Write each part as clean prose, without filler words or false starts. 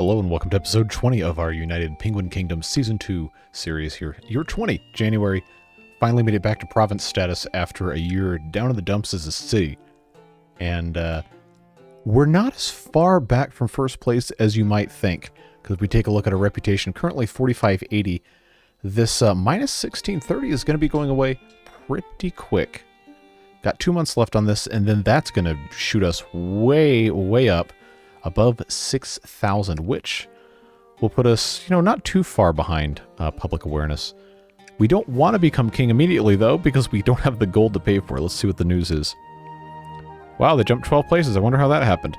Hello and welcome to episode 20 of our United Penguin Kingdom Season 2 series here. Year 20, January. Finally made it back to province status after a year down in the dumps as a city. And we're not as far back from first place as you might think. Because if we take a look at our reputation, currently 4580. This minus 1630 is going to be going away pretty quick. Got 2 months left on this, and then that's going to shoot us way, way up above 6,000, which will put us, not too far behind public awareness. We don't want to become king immediately, though, because we don't have the gold to pay for it. Let's see what the news is. Wow, they jumped 12 places. I wonder how that happened.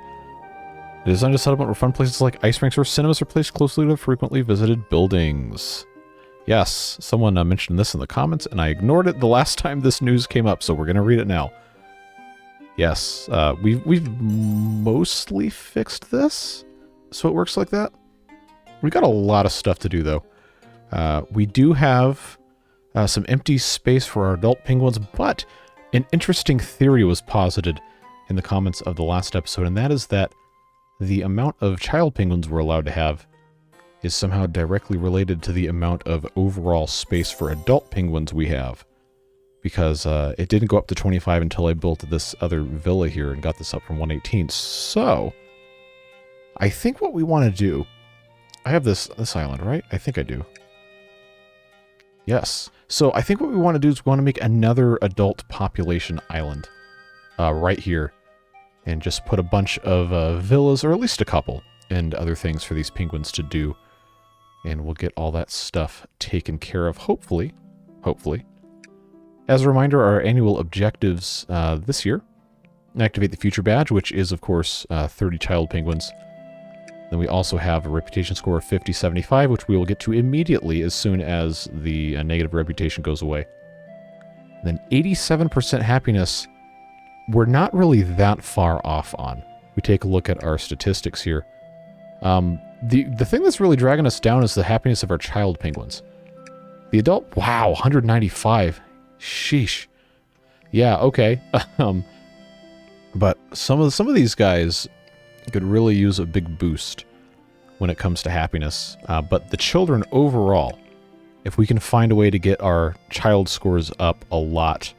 It is designed a settlement where fun places like ice rinks or cinemas are placed closely to frequently visited buildings. Yes, someone mentioned this in the comments, and I ignored it the last time this news came up, so we're going to read it now. Yes, we've mostly fixed this, so it works like that. We got a lot of stuff to do, though. We do have some empty space for our adult penguins, but an interesting theory was posited in the comments of the last episode, and that is that the amount of child penguins we're allowed to have is somehow directly related to the amount of overall space for adult penguins we have. Because it didn't go up to 25 until I built this other villa here and got this up from 118. So, I think what we want to do... I have this island, right? I think I do. Yes. So, I think what we want to do is we want to make another adult population island right here. And just put a bunch of villas, or at least a couple, and other things for these penguins to do. And we'll get all that stuff taken care of, hopefully. Hopefully. As a reminder, our annual objectives this year: activate the future badge, which is, of course, 30 child penguins. Then we also have a reputation score of 5075, which we will get to immediately as soon as the negative reputation goes away. And then 87% happiness, we're not really that far off on. We take a look at our statistics here. The thing that's really dragging us down is the happiness of our child penguins. The adult, wow, 195. Sheesh. Yeah, okay. But some of these guys could really use a big boost when it comes to happiness. But the children overall, if we can find a way to get our child scores up a lot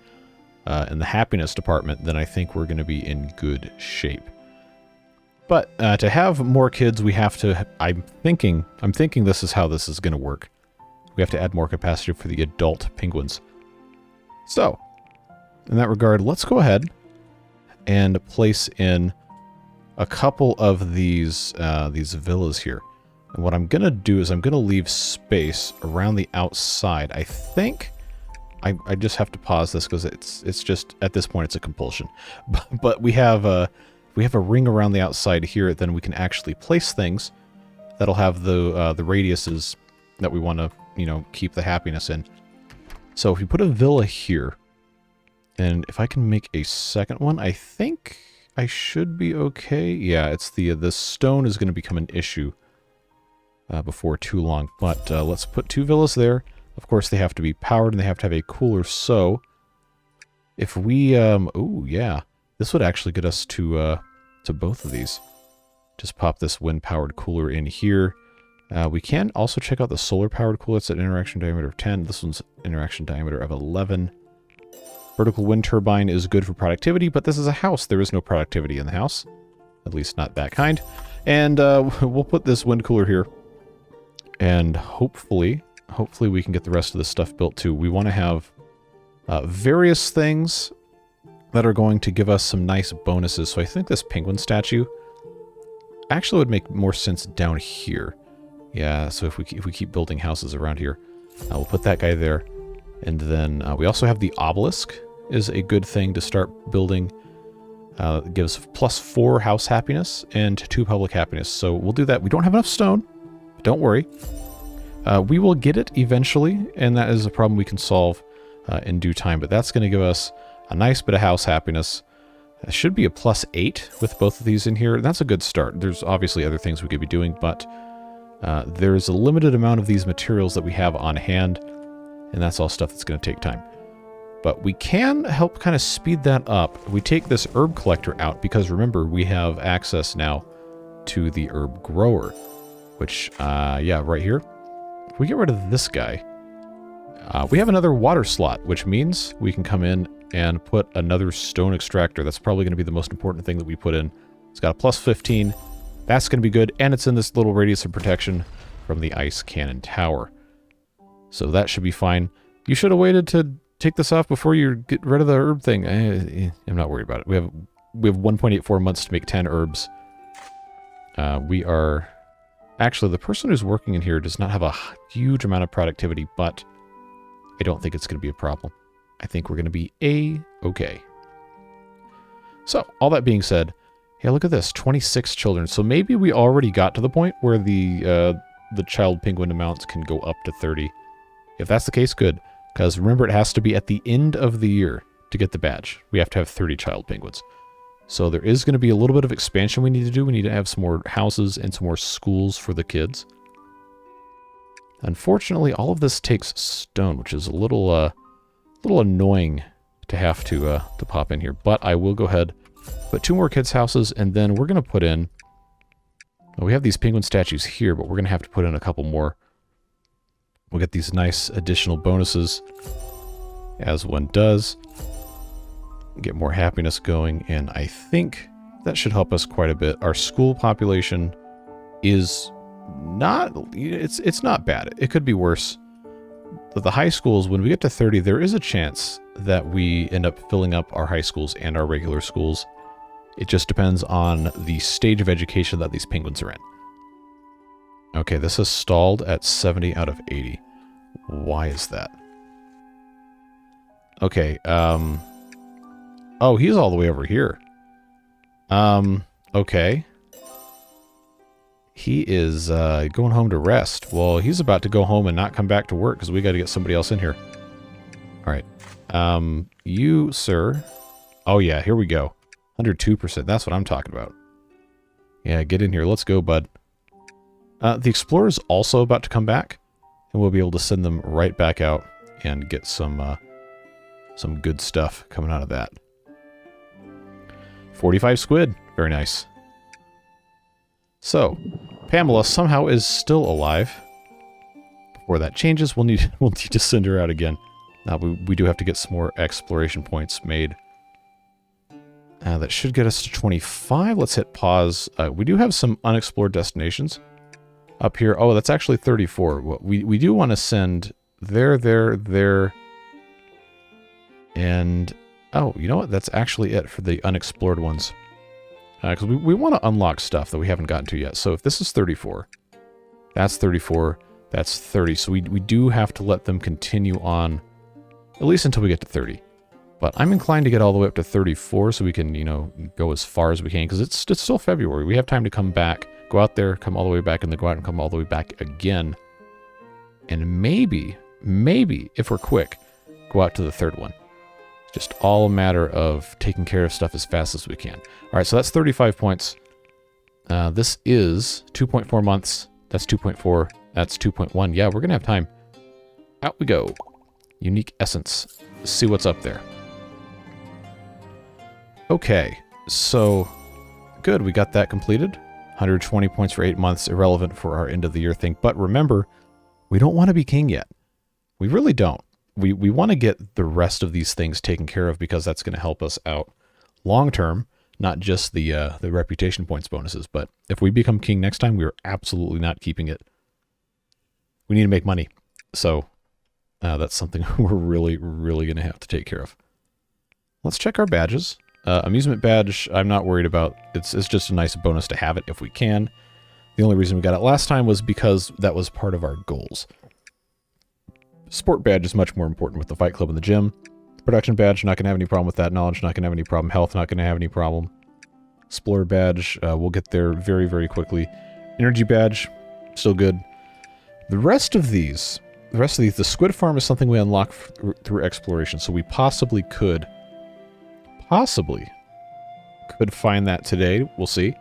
in the happiness department, then I think we're going to be in good shape. But to have more kids, we have to... I'm thinking this is how this is going to work. We have to add more capacity for the adult penguins. So, in that regard, let's go ahead and place in a couple of these villas here. And what I'm going to do is I'm going to leave space around the outside. I think I just have to pause this because it's just, at this point, it's a compulsion. But we have a ring around the outside here, then we can actually place things that'll have the radiuses that we want to, keep the happiness in. So if we put a villa here, and if I can make a second one, I think I should be okay. Yeah, it's the stone is going to become an issue before too long. But let's put 2 villas there. Of course, they have to be powered and they have to have a cooler. So if we, oh yeah, this would actually get us to both of these. Just pop this wind-powered cooler in here. We can also check out the solar-powered cooler. It's an interaction diameter of 10. This one's interaction diameter of 11. Vertical wind turbine is good for productivity, but this is a house. There is no productivity in the house. At least not that kind. And we'll put this wind cooler here. And hopefully we can get the rest of this stuff built too. We want to have various things that are going to give us some nice bonuses. So I think this penguin statue actually would make more sense down here. Yeah, so if we keep building houses around here, we'll put that guy there. And then we also have the obelisk is a good thing to start building. It gives +4 house happiness and 2 public happiness. So we'll do that. We don't have enough stone. Don't worry. We will get it eventually, and that is a problem we can solve in due time. But that's going to give us a nice bit of house happiness. It should be a +8 with both of these in here. That's a good start. There's obviously other things we could be doing, but there's a limited amount of these materials that we have on hand, and that's all stuff that's going to take time. But we can help kind of speed that up. We take this herb collector out because remember, we have access now to the herb grower. which, yeah, right here. If we get rid of this guy, we have another water slot, which means we can come in and put another stone extractor. That's probably going to be the most important thing that we put in. It's got a plus 15. That's going to be good, and it's in this little radius of protection from the ice cannon tower. So that should be fine. You should have waited to take this off before you get rid of the herb thing. I'm not worried about it. We have 1.84 months to make 10 herbs. We are... Actually, the person who's working in here does not have a huge amount of productivity, but I don't think it's going to be a problem. I think we're going to be A-okay. So, all that being said, hey, look at this, 26 children. So maybe we already got to the point where the child penguin amounts can go up to 30. If that's the case, good. Because remember, it has to be at the end of the year to get the badge. We have to have 30 child penguins. So there is going to be a little bit of expansion we need to do. We need to have some more houses and some more schools for the kids. Unfortunately, all of this takes stone, which is a little annoying to have to pop in here. But I will go ahead, put 2 more kids' houses, and then we're going to put in... Well, we have these penguin statues here, but we're going to have to put in a couple more. We'll get these nice additional bonuses, as one does. Get more happiness going, and I think that should help us quite a bit. Our school population is not... It's not bad. It could be worse. But the high schools, when we get to 30, there is a chance that we end up filling up our high schools and our regular schools. It just depends on the stage of education that these penguins are in. Okay, this is stalled at 70 out of 80. Why is that? Okay, oh, he's all the way over here. Okay. He is going home to rest. Well, he's about to go home and not come back to work because we got to get somebody else in here. All right. You, sir. Oh, yeah, here we go. 102%. That's what I'm talking about. Yeah, get in here. Let's go, bud. The explorer's also about to come back, and we'll be able to send them right back out and get some good stuff coming out of that. 45 squid. Very nice. So, Pamela somehow is still alive. Before that changes, we'll need to send her out again. Now, we do have to get some more exploration points made. That should get us to 25. Let's hit pause. We do have some unexplored destinations up here. Oh, that's actually 34. We do want to send there, and... Oh, you know what? That's actually it for the unexplored ones. Because we want to unlock stuff that we haven't gotten to yet. So if this is 34, that's 34, that's 30. So we do have to let them continue on, at least until we get to 30. But I'm inclined to get all the way up to 34 so we can, you know, go as far as we can. Because it's still February. We have time to come back, go out there, come all the way back, and then go out and come all the way back again. And maybe, if we're quick, go out to the third one. Just all a matter of taking care of stuff as fast as we can. All right, so that's 35 points. This is 2.4 months. That's 2.4. That's 2.1. Yeah, we're going to have time. Out we go. Unique essence. Let's see what's up there. Okay, so good. We got that completed. 120 points for 8 months. Irrelevant for our end of the year thing. But remember, we don't want to be king yet. We really don't. We want to get the rest of these things taken care of because that's going to help us out long term, not just the reputation points bonuses. But if we become king next time, we're absolutely not keeping it. We need to make money. So that's something we're really, really going to have to take care of. Let's check our badges. Amusement badge, I'm not worried about. It's just a nice bonus to have it if we can. The only reason we got it last time was because that was part of our goals. Sport badge is much more important with the fight club and the gym. Production badge, not going to have any problem with that. Knowledge, not going to have any problem. Health, not going to have any problem. Explorer badge, we'll get there very, very quickly. Energy badge, still good. The rest of these, the squid farm is something we unlock through exploration, so we possibly could find that today. We'll see.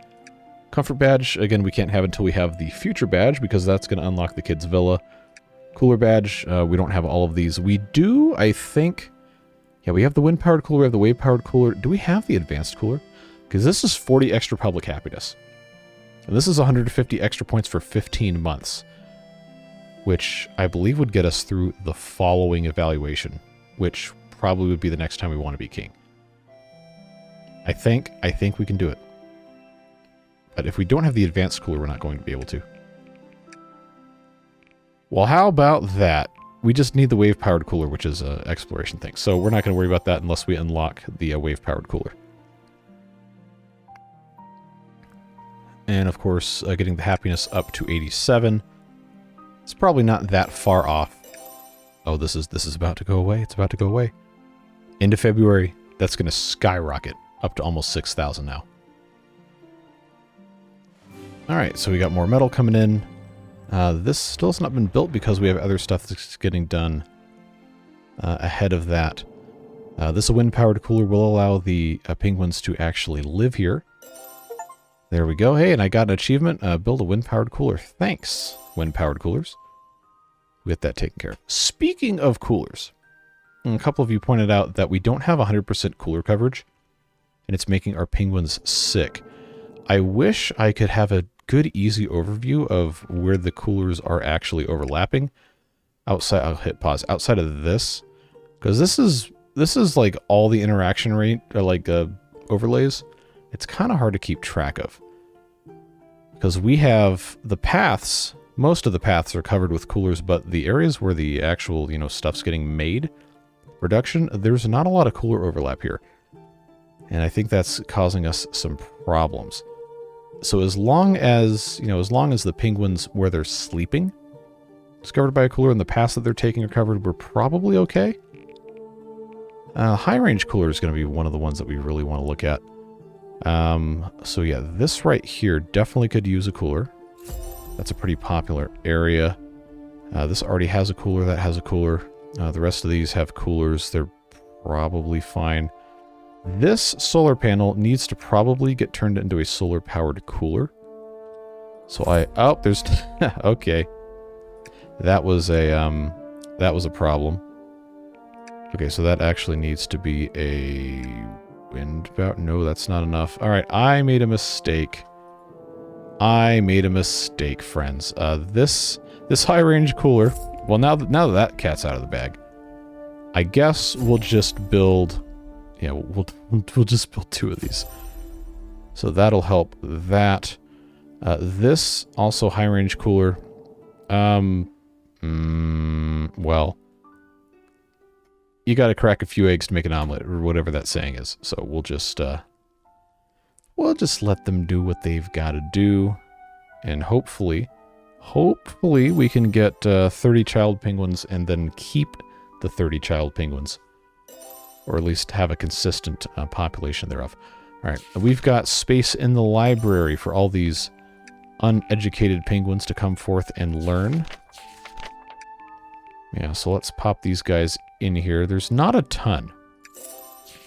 Comfort badge, again, we can't have until we have the future badge because that's going to unlock the kids' villa. Cooler badge, we don't have all of these. We do, I think... Yeah, we have the wind-powered cooler, we have the wave-powered cooler. Do we have the advanced cooler? Because this is 40 extra public happiness. And this is 150 extra points for 15 months, which I believe would get us through the following evaluation, which probably would be the next time we want to be king. I think we can do it. But if we don't have the advanced cooler, we're not going to be able to. Well, how about that? We just need the wave-powered cooler, which is an exploration thing. So we're not going to worry about that unless we unlock the wave-powered cooler. And of course, getting the happiness up to 87. It's probably not that far off. Oh, this is about to go away. It's about to go away. Into February, that's going to skyrocket up to almost 6,000 now. All right, so we got more metal coming in. This still has not been built because we have other stuff that's getting done ahead of that. This wind-powered cooler will allow the penguins to actually live here. There we go. Hey, and I got an achievement. Build a wind-powered cooler. Thanks, wind-powered coolers. We get that taken care of. Speaking of coolers, a couple of you pointed out that we don't have 100% cooler coverage, and it's making our penguins sick. I wish I could have a good, easy overview of where the coolers are actually overlapping. Outside, I'll hit pause. Outside of this, because this is like all the interaction rate, or like overlays. It's kind of hard to keep track of. Because we have the paths, most of the paths are covered with coolers, but the areas where the actual, stuff's getting made, production, there's not a lot of cooler overlap here. And I think that's causing us some problems. So as long as the penguins where they're sleeping is covered by a cooler and the paths that they're taking are covered, we're probably okay. High range cooler is going to be one of the ones that we really want to look at. So yeah, this right here definitely could use a cooler. That's a pretty popular area. This already has a cooler, that has a cooler. The rest of these have coolers. They're probably fine. This solar panel needs to probably get turned into a solar powered cooler. So there's, okay. That was a problem. Okay, so that actually needs to be a no, that's not enough. All right, I made a mistake. Friends. This high range cooler. Well, now that cat's out of the bag, I guess we'll just build. Yeah, we'll just build 2 of these. So that'll help that. This also high range cooler. Well. You got to crack a few eggs to make an omelet, or whatever that saying is. So we'll just let them do what they've got to do, and hopefully we can get 30 child penguins and then keep the 30 child penguins, or at least have a consistent population thereof. All right, we've got space in the library for all these uneducated penguins to come forth and learn. Yeah, so let's pop these guys in here. There's not a ton.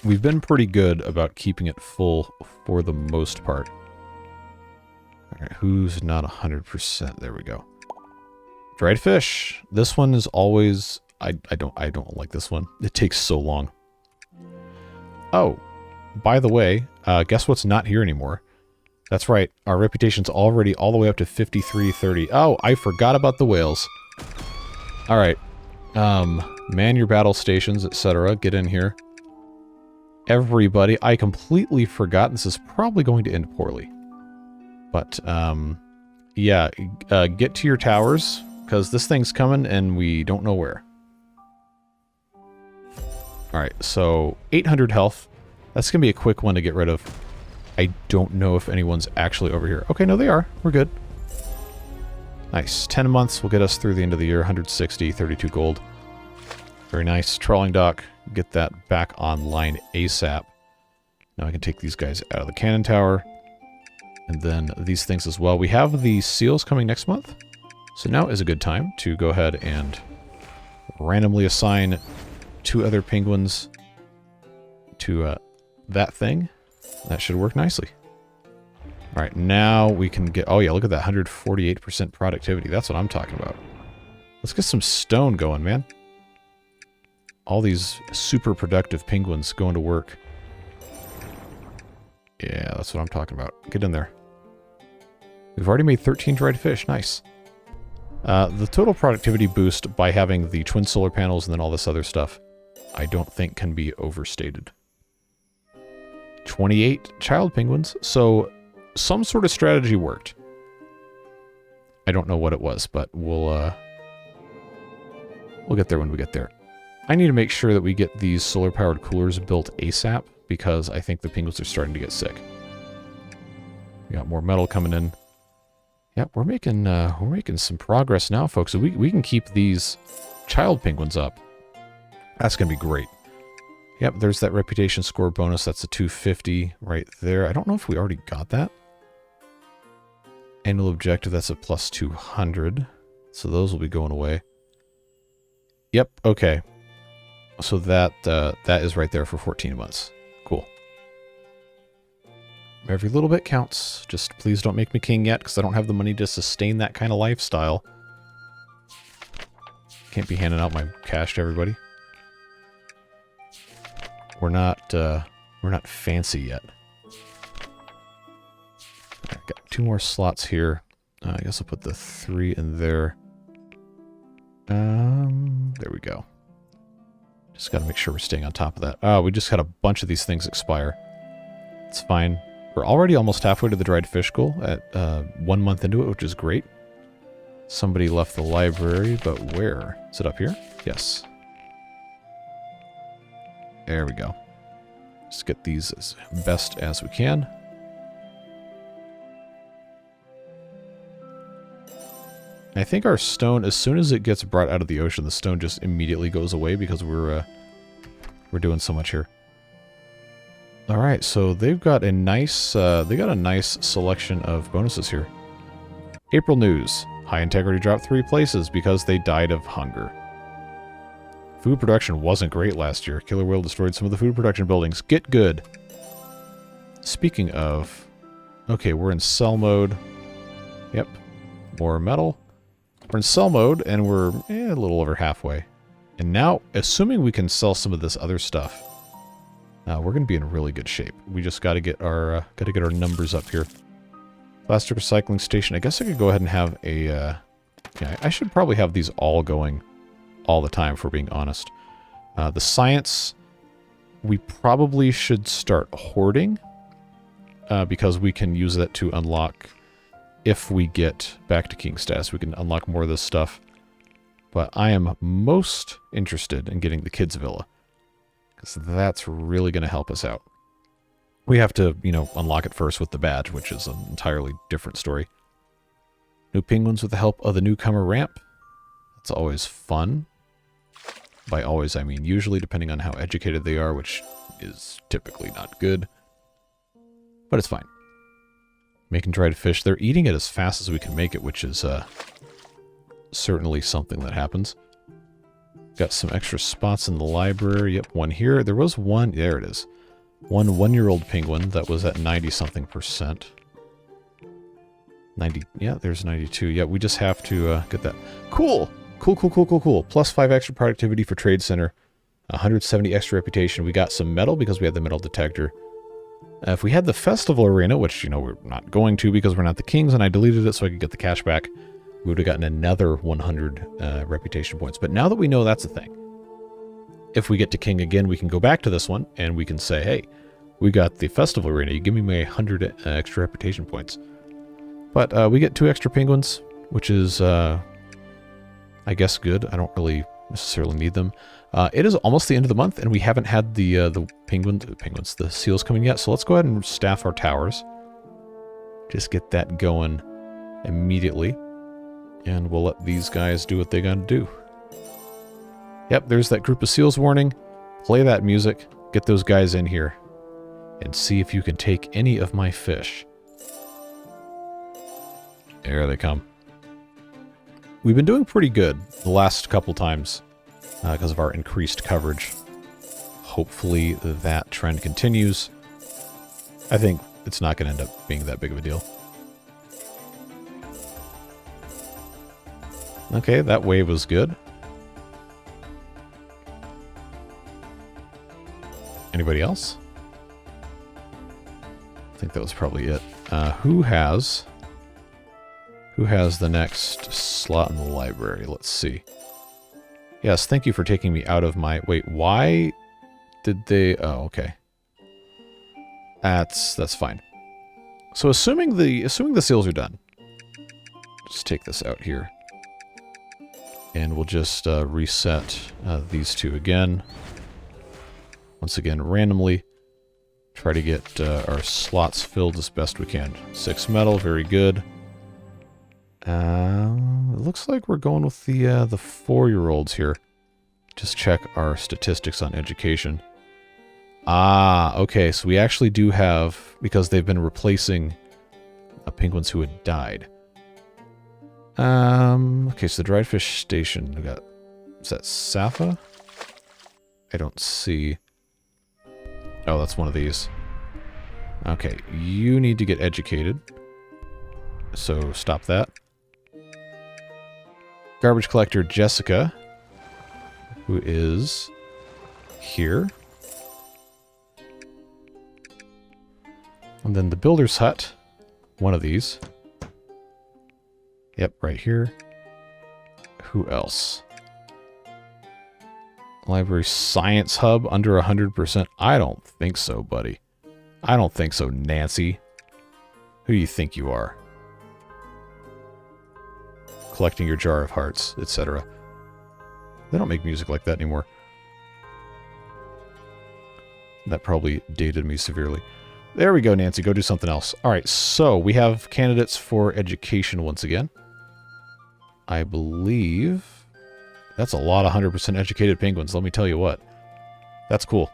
We've been pretty good about keeping it full for the most part. All right, who's not 100%? There we go. Dried fish. This one is always... I don't like this one. It takes so long. Oh, by the way, guess what's not here anymore? That's right. Our reputation's already all the way up to 5330. Oh, I forgot about the whales. All right. Man your battle stations, etc. Get in here. Everybody, I completely forgot. This is probably going to end poorly. But, yeah, get to your towers, because this thing's coming and we don't know where. Alright, so 800 health. That's going to be a quick one to get rid of. I don't know if anyone's actually over here. Okay, no, they are. We're good. Nice. 10 months will get us through the end of the year. 160, 32 gold. Very nice. Trawling dock. Get that back online ASAP. Now I can take these guys out of the cannon tower. And then these things as well. We have the seals coming next month. So now is a good time to go ahead and randomly assign 2 other penguins to that thing. That should work nicely. Alright, now we can get... Oh yeah, look at that. 148% productivity. That's what I'm talking about. Let's get some stone going, man. All these super productive penguins going to work. Yeah, that's what I'm talking about. Get in there. We've already made 13 dried fish. Nice. The total productivity boost by having the twin solar panels and then all this other stuff, I don't think can be overstated. 28 child penguins. So some sort of strategy worked. I don't know what it was, but we'll get there when we get there. I need to make sure that we get these solar-powered coolers built ASAP because I think the penguins are starting to get sick. We got more metal coming in. Yep, we're making some progress now, folks. So we can keep these child penguins up. That's gonna be great. Yep, there's that reputation score bonus. That's a 250 right there. I don't know if we already got that. Annual objective, that's a plus 200. So those will be going away. Yep, okay. So that is right there for 14 months. Cool. Every little bit counts. Just please don't make me king yet, because I don't have the money to sustain that kind of lifestyle. Can't be handing out my cash to everybody. We're not fancy yet. Right, got 2 more slots here. I guess I'll put the 3 in there. There we go. Just got to make sure we're staying on top of that. Oh, we just had a bunch of these things expire. It's fine. We're already almost halfway to the dried fish goal at 1 month into it, which is great. Somebody left the library, but where? Is it up here? Yes. There we go. Just get these as best as we can. I think our stone, as soon as it gets brought out of the ocean, the stone just immediately goes away because we're doing so much here. All right, so they've got a nice selection of bonuses here. April news: high integrity dropped 3 places because they died of hunger. Food production wasn't great last year. Killer whale destroyed some of the food production buildings. Get good. Speaking of, okay, we're in sell mode. Yep, more metal. We're in sell mode, and we're a little over halfway. And now, assuming we can sell some of this other stuff, we're going to be in really good shape. We just got to get our numbers up here. Plastic recycling station. I guess I could go ahead and have a. Yeah, I should probably have these all going all the time, if we're being honest. The science, we probably should start hoarding because we can use that to unlock. If we get back to king status, we can unlock more of this stuff. But I am most interested in getting the kids' villa, because that's really going to help us out. We have to, unlock it first with the badge, which is an entirely different story. New penguins with the help of the newcomer ramp. That's always fun. By always, I mean usually, depending on how educated they are, which is typically not good. But it's fine. Making dried fish. They're eating it as fast as we can make it, which is certainly something that happens. Got some extra spots in the library. Yep, one here. There was one. There it is. One one-year-old penguin that was at 90-something%. 90. Yeah, there's 92. Yeah, we just have to get that. Cool. Cool. Plus 5 extra productivity for Trade Center. 170 extra reputation. We got some metal because we had the metal detector. If we had the festival arena, which, we're not going to because we're not the kings, and I deleted it so I could get the cash back, we would have gotten another 100 reputation points. But now that we know that's a thing, if we get to king again, we can go back to this one, and we can say, hey, we got the festival arena. You give me my 100 extra reputation points. But we get 2 extra penguins, which is, I guess, good. I don't really necessarily need them. It is almost the end of the month, and we haven't had the seals coming yet. So let's go ahead and staff our towers. Just get that going immediately, and we'll let these guys do what they gotta do. Yep, there's that group of seals warning. Play that music, get those guys in here, and see if you can take any of my fish. There they come. We've been doing pretty good the last couple times because of our increased coverage. Hopefully that trend continues. I think it's not going to end up being that big of a deal. Okay, that wave was good. Anybody else? I think that was probably it. Who has Who has the next slot in the library? Let's see. Yes, thank you for taking me out of my... Wait, why did they... Oh, okay. That's fine. So assuming the seals are done, just take this out here. And we'll just reset these two again. Once again, randomly. Try to get our slots filled as best we can. 6 metal, very good. It looks like we're going with the 4-year-olds here. Just check our statistics on education. Ah, okay, so we actually do have, because they've been replacing penguins who had died. Okay, so the dried fish station, we got, is that Safa? I don't see. Oh, that's one of these. Okay, you need to get educated. So stop that. Garbage collector Jessica, who is here. And then the builder's hut, one of these. Yep, right here. Who else? Library Science Hub, under 100%. I don't think so, buddy. I don't think so, Nancy. Who do you think you are? Collecting your jar of hearts, etc. They don't make music like that anymore. That probably dated me severely. There we go, Nancy. Go do something else. Alright, so we have candidates for education once again. I believe that's a lot of 100% educated penguins, let me tell you what. That's cool.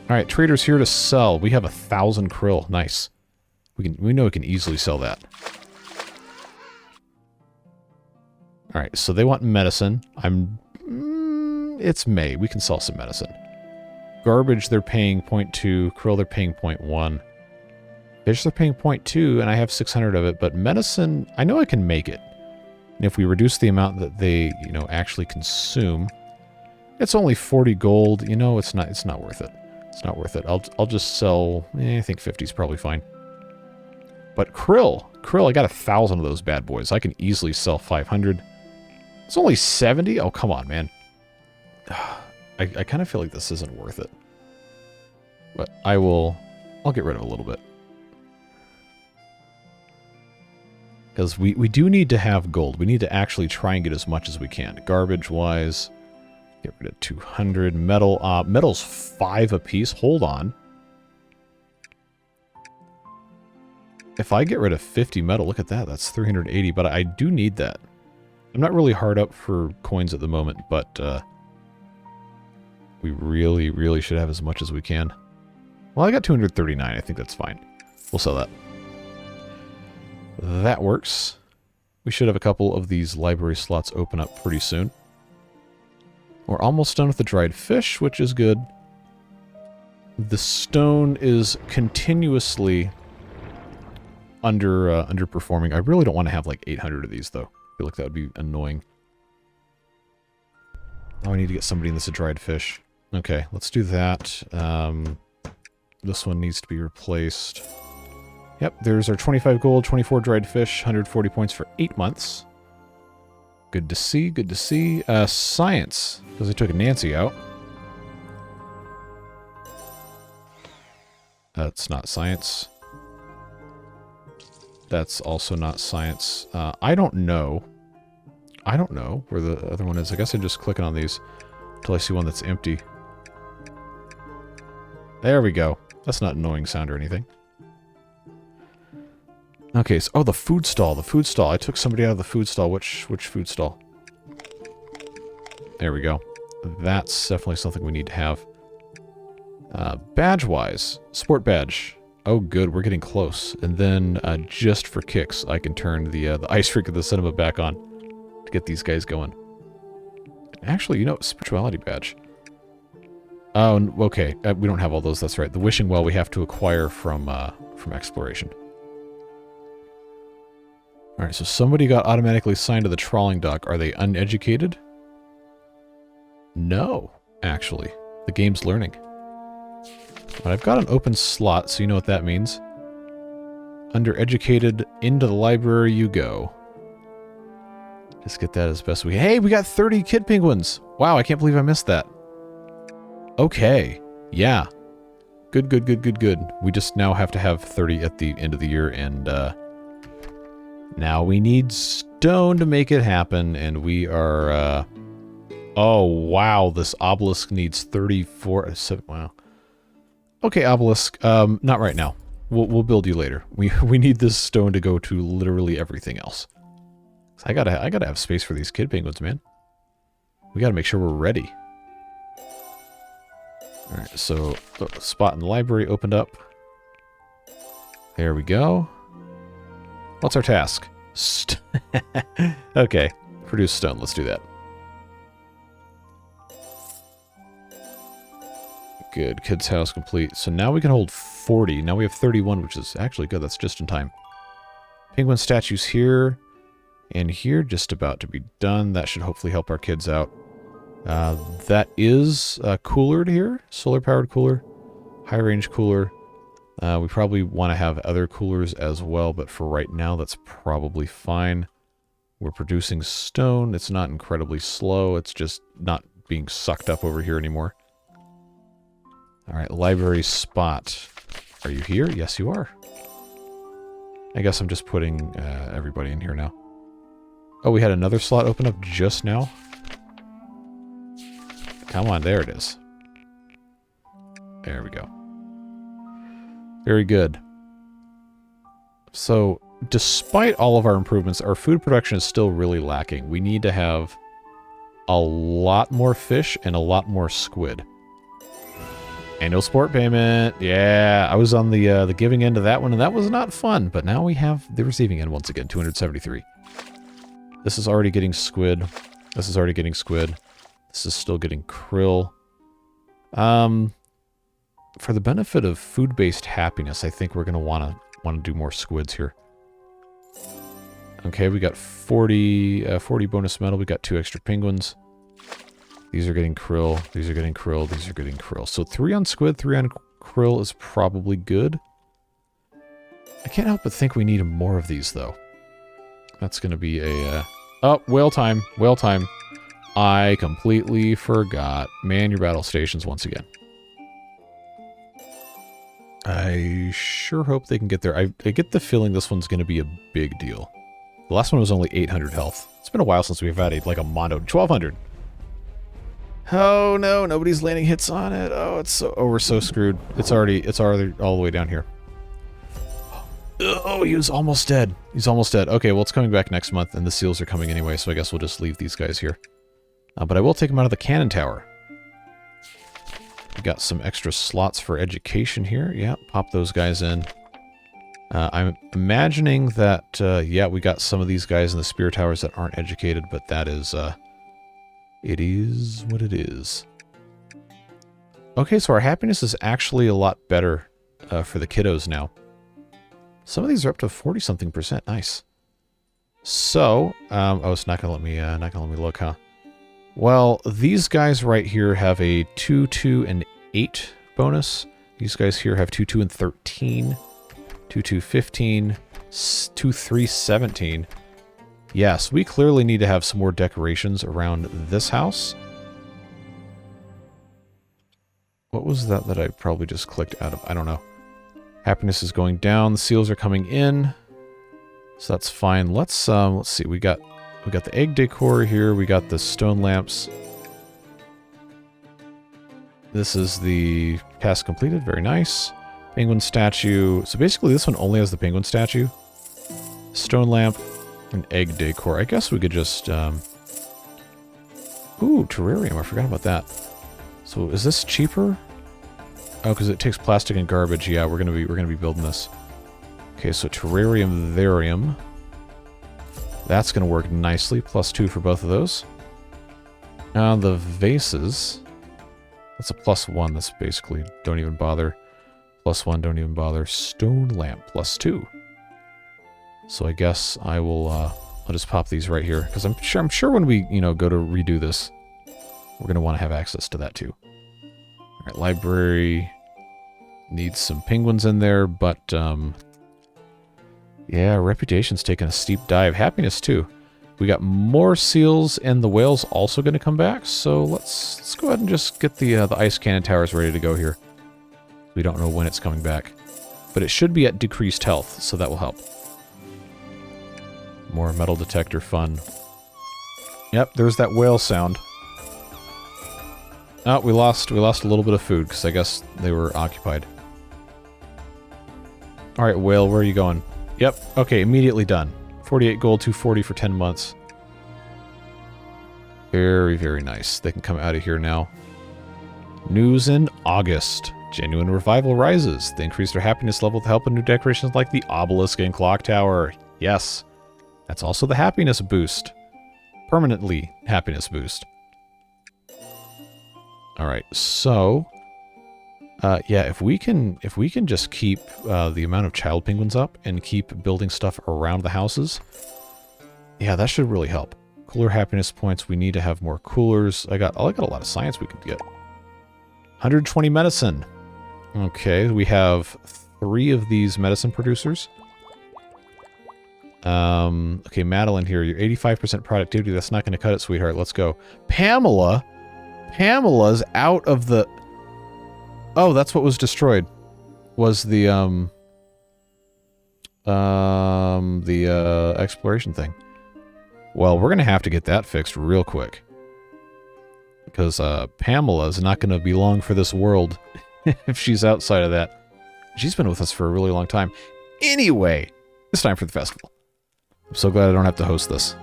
Alright, traders here to sell. We have 1,000 krill. Nice. We know we can easily sell that. Alright, so they want medicine. It's May. We can sell some medicine. Garbage, they're paying 0.2. Krill, they're paying 0.1. Fish, they're paying 0.2, and I have 600 of it. But medicine, I know I can make it. And if we reduce the amount that they, you know, actually consume, it's only 40 gold. You know, it's not worth it. It's not worth it. I'll just sell, I think 50 is probably fine. But krill, I got 1,000 of those bad boys. I can easily sell 500. It's only 70? Oh, come on, man. I kind of feel like this isn't worth it. But I'll get rid of a little bit. Because we do need to have gold. We need to actually try and get as much as we can. Garbage-wise, get rid of 200. Metal, metal's 5 apiece. Hold on. If I get rid of 50 metal, look at that. That's 380, but I do need that. I'm not really hard up for coins at the moment, but we really, really should have as much as we can. Well, I got 239. I think that's fine. We'll sell that. That works. We should have a couple of these library slots open up pretty soon. We're almost done with the dried fish, which is good. The stone is continuously underperforming. I really don't want to have like 800 of these, though. I feel like that would be annoying. Oh, I need to get somebody in this dried fish. Okay, let's do that. This one needs to be replaced. Yep, there's our 25 gold, 24 dried fish, 140 points for 8 months. Good to see, good to see. Science, because I took Nancy out. That's not science. That's also not science. I don't know. I don't know where the other one is. I guess I'm just clicking on these until I see one that's empty. There we go. That's not an annoying sound or anything. Okay, so, oh, the food stall, the food stall. I took somebody out of the food stall. Which food stall? There we go. That's definitely something we need to have. Badge-wise, sport badge. Oh, good, we're getting close. And then, just for kicks, I can turn the ice rink of the cinema back on to get these guys going. Actually, you know, spirituality badge. Oh, okay, we don't have all those, that's right. The wishing well we have to acquire from exploration. Alright, so somebody got automatically signed to the trawling dock. Are they uneducated? No, actually. The game's learning. But I've got an open slot, so you know what that means. Undereducated, into the library you go. Just get that as best we can. Hey, we got 30 kid penguins. Wow, I can't believe I missed that. Okay. Yeah. Good, good, good, good, good. We just now have to have 30 at the end of the year, and now we need stone to make it happen, and we are... oh, wow, this obelisk needs 34... wow. Okay, obelisk, not right now. We'll build you later. We need this stone to go to literally everything else. I gotta have space for these kid penguins, man. We gotta make sure we're ready. Alright, so the spot in the library opened up. There we go. What's our task? Okay, produce stone. Let's do that. Good. Kid's house complete. So now we can hold 40. Now we have 31, which is actually good. That's just in time. Penguin statues here and here, just about to be done. That should hopefully help our kids out. That is cooler here. Solar-powered cooler. High-range cooler. We probably want to have other coolers as well, but for right now, that's probably fine. We're producing stone. It's not incredibly slow. It's just not being sucked up over here anymore. Alright, library spot. Are you here? Yes, you are. I guess I'm just putting everybody in here now. Oh, we had another slot open up just now? Come on, there it is. There we go. Very good. So, despite all of our improvements, our food production is still really lacking. We need to have a lot more fish and a lot more squid. Annual sport payment. Yeah, I was on the giving end of that one, and that was not fun. But now we have the receiving end once again, 273. This is already getting squid. This is already getting squid. This is still getting krill. For the benefit of food-based happiness, I think we're going to want to do more squids here. Okay, we got 40 bonus metal. We got 2 extra penguins. These are getting krill. These are getting krill. These are getting krill. So 3 on squid, 3 on krill is probably good. I can't help but think we need more of these, though. That's going to be a... oh, whale time. Whale time. I completely forgot. Man your battle stations once again. I sure hope they can get there. I get the feeling this one's going to be a big deal. The last one was only 800 health. It's been a while since we've had like a mono. 1200. Oh no, nobody's landing hits on it. Oh, it's so... oh, we're so screwed. It's already all the way down here. Oh, he was almost dead. He's almost dead. Okay, well, it's coming back next month, and the seals are coming anyway, so I guess we'll just leave these guys here. But I will take them out of the cannon tower. We got some extra slots for education here. Yeah, pop those guys in. I'm imagining that, yeah, we got some of these guys in the spear towers that aren't educated, but that is, it is what it is. Okay, so our happiness is actually a lot better for the kiddos now. Some of these are up to 40-something%. Nice. So, oh, it's not gonna let me look, huh? Well, these guys right here have a 2, 2, and 8 bonus. These guys here have 2, 2, and 13. 2, 2, 15. 2, 3, 17. Yes, we clearly need to have some more decorations around this house. What was that I probably just clicked out of? I don't know. Happiness is going down. The seals are coming in. So that's fine. Let's see. We got the egg decor here. We got the stone lamps. This is the task completed. Very nice. Penguin statue. So basically this one only has the penguin statue. Stone lamp and egg decor. I guess we could just... ooh, terrarium. I forgot about that. So is this cheaper? Oh, because it takes plastic and garbage. Yeah, we're gonna be building this. Okay, so terrarium, therium. That's gonna work nicely. +2 for both of those. The vases. That's a +1. That's basically don't even bother. +1, don't even bother. Stone lamp, +2. So I guess I will. I'll just pop these right here because I'm sure when we go to redo this, we're gonna want to have access to that too. All right, library needs some penguins in there, but Yeah, reputation's taking a steep dive. Happiness, too. We got more seals, and the whale's also going to come back, so let's go ahead and just get the ice cannon towers ready to go here. We don't know when it's coming back. But it should be at decreased health, so that will help. More metal detector fun. Yep, there's that whale sound. Oh, we lost a little bit of food, because I guess they were occupied. Alright, whale, where are you going? Yep, okay, immediately done. 48 gold, 240 for 10 months. Very, very nice. They can come out of here now. News in August. Genuine revival rises. They increase their happiness level with the help of new decorations like the obelisk and clock tower. Yes. That's also the happiness boost. Permanently happiness boost. Alright, so... yeah, if we can just keep the amount of child penguins up and keep building stuff around the houses, yeah, that should really help. Cooler happiness points. We need to have more coolers. I got a lot of science we could get. 120 medicine. Okay, we have 3 of these medicine producers. Okay, Madeline here. You're 85% productivity. That's not going to cut it, sweetheart. Let's go. Pamela. Pamela's out of the... Oh, that's what was destroyed. Was the exploration thing. Well, we're gonna have to get that fixed real quick. Because, Pamela's not gonna be long for this world if she's outside of that. She's been with us for a really long time. Anyway, it's time for the festival. I'm so glad I don't have to host this.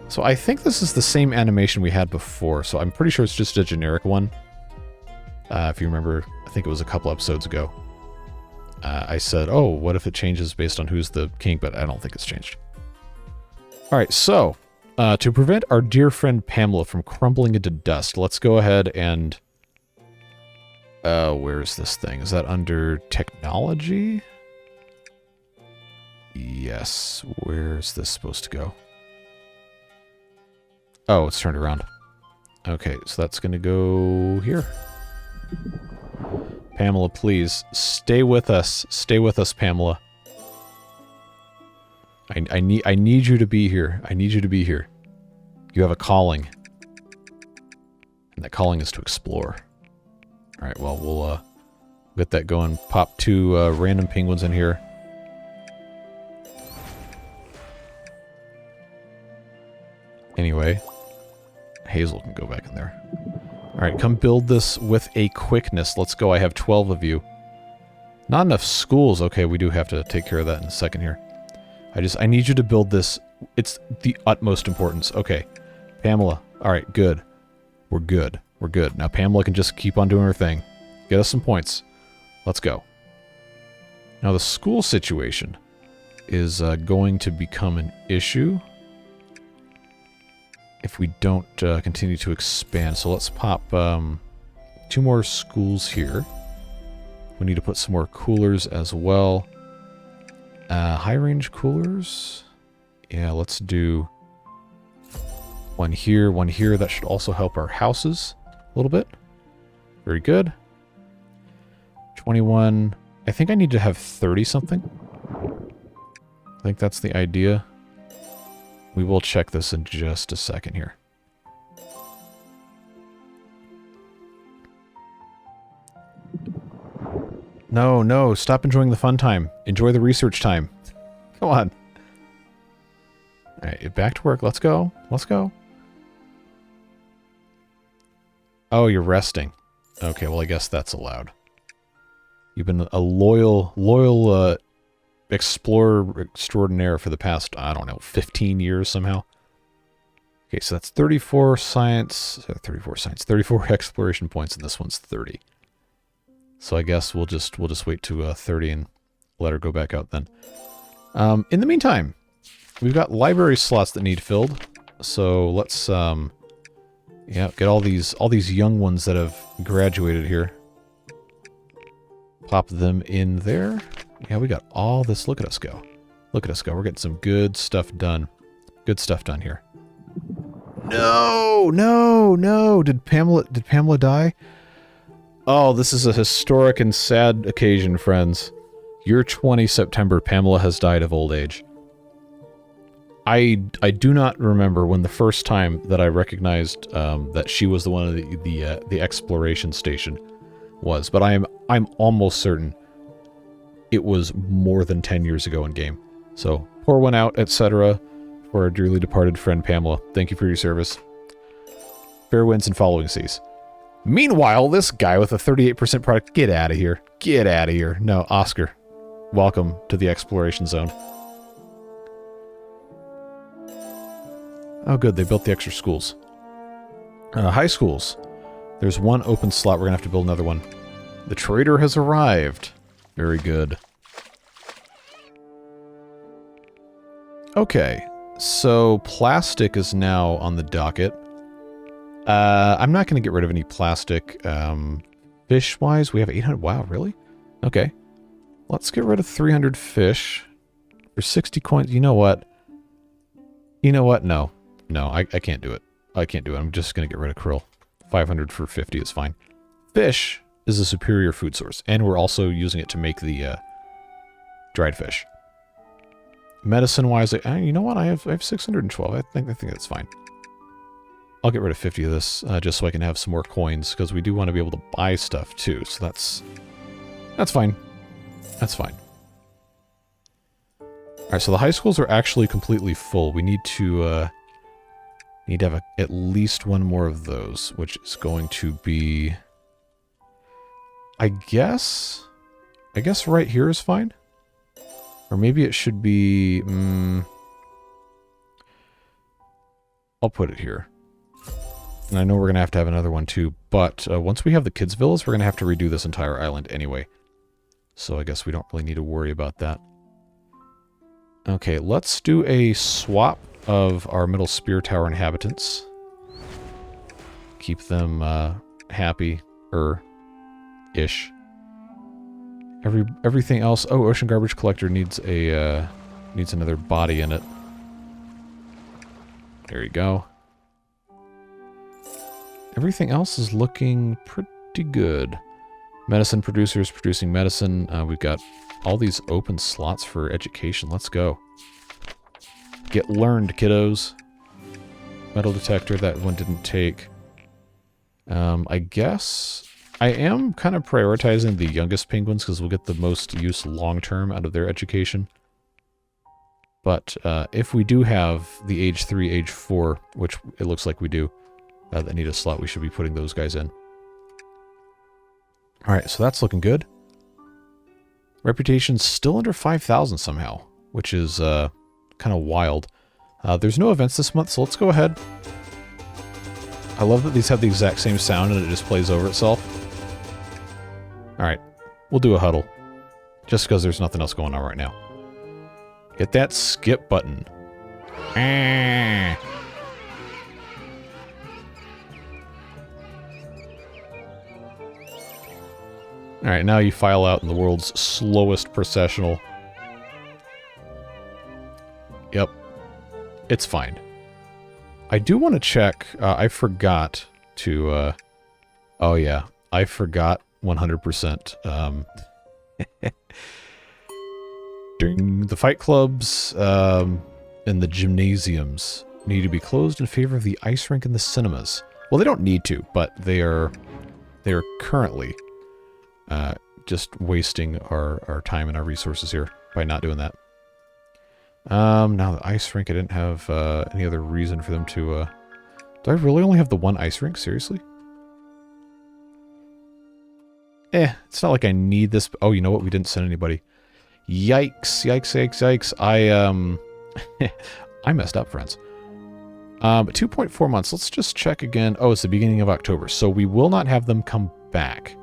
So I think this is the same animation we had before, so I'm pretty sure it's just a generic one. If you remember, I think it was a couple episodes ago. I said, oh, what if it changes based on who's the king, but I don't think it's changed. Alright, so, to prevent our dear friend Pamela from crumbling into dust, let's go ahead and... where's this thing? Is that under technology? Yes, where's this supposed to go? Oh, it's turned around. Okay, so that's going to go here. Pamela, please, stay with us. Stay with us, Pamela. I need you to be here. I need you to be here. You have a calling. And that calling is to explore. Alright, well, we'll get that going. Pop 2 random penguins in here. Anyway... Hazel can go back in there. Alright, come build this with a quickness. Let's go. I have 12 of you. Not enough schools. Okay, we do have to take care of that in a second here. I need you to build this. It's the utmost importance. Okay. Pamela. Alright, good. We're good. We're good. Now Pamela can just keep on doing her thing. Get us some points. Let's go. Now the school situation is going to become an issue if we don't continue to expand. So let's pop 2 more schools here. We need to put some more coolers as well. High-range coolers? Yeah, let's do one here, one here. That should also help our houses a little bit. Very good. 21. I think I need to have 30-something. I think that's the idea. We will check this in just a second here. No, no, stop enjoying the fun time. Enjoy the research time. Come on. Alright, back to work. Let's go. Let's go. Oh, you're resting. Okay, well, I guess that's allowed. You've been a loyal explorer extraordinaire for the past, I don't know, 15 years somehow. Okay, so that's 34 science, 34 exploration points, and this one's 30. So I guess we'll just wait to 30 and let her go back out then. In the meantime, we've got library slots that need filled. So let's yeah, get all these young ones that have graduated here. Pop them in there. Yeah, we got all this. Look at us go. Look at us go. We're getting some good stuff done. Good stuff done here. No, no, no. Did Pamela die? Oh, this is a historic and sad occasion, friends. Year 20 September, Pamela has died of old age. I do not remember when the first time that I recognized that she was the one of the exploration station was, but I'm almost certain it was more than 10 years ago in game. So pour one out, etc. for our dearly departed friend Pamela. Thank you for your service. Fair winds and following seas. Meanwhile, this guy with a 38% product, get out of here. Get out of here. No, Oscar. Welcome to the exploration zone. Oh good, they built the extra schools. High schools. There's one open slot, we're gonna have to build another one. The trader has arrived. Very good. Okay, so plastic is now on the docket. I'm not gonna get rid of any plastic. Fish-wise, we have 800, wow, really? Okay. Let's get rid of 300 fish for 60 coins. You know what? You know what? No. No, I can't do it. I can't do it. I'm just going to get rid of krill. 500 for 50 is fine. Fish is a superior food source, and we're also using it to make the dried fish. Medicine-wise, you know what? I have 612. I think that's fine. I'll get rid of 50 of this, just so I can have some more coins, because we do want to be able to buy stuff, too. So that's fine. That's fine. Alright, so the high schools are actually completely full. We need to have at least one more of those, which is going to be... I guess right here is fine? Or maybe it should be... I'll put it here. And I know we're going to have another one too, but once we have the kids' villas, we're going to have to redo this entire island anyway. So I guess we don't really need to worry about that. Okay, let's do a swap of our middle spear tower inhabitants. Keep them happy-ish. Everything else... Oh, ocean garbage collector needs another body in it. There you go. Everything else is looking pretty good. Medicine producers producing medicine. We've got all these open slots for education. Let's go. Get learned, kiddos. Metal detector, that one didn't take. I guess I am kind of prioritizing the youngest penguins because we'll get the most use long-term out of their education. But if we do have the age 3, age 4, which it looks like we do, that need a slot, we should be putting those guys in. Alright, so that's looking good. Reputation's still under 5,000 somehow, which is kind of wild. There's no events this month, so let's go ahead. I love that these have the exact same sound and it just plays over itself. Alright, we'll do a huddle. Just because there's nothing else going on right now. Hit that skip button. Alright, now you file out in the world's slowest processional. Yep. It's fine. I do want to check, I forgot to, oh yeah, I forgot 100%. During the fight clubs, and the gymnasiums need to be closed in favor of the ice rink and the cinemas. Well, they don't need to, but they are currently just wasting our time and our resources here by not doing that. Now the ice rink, I didn't have any other reason for them to... Do I really only have the one ice rink? Seriously? It's not like I need this... Oh, you know what? We didn't send anybody. Yikes, yikes, yikes, yikes. I messed up, friends. 2.4 months. Let's just check again. Oh, it's the beginning of October. So we will not have them come back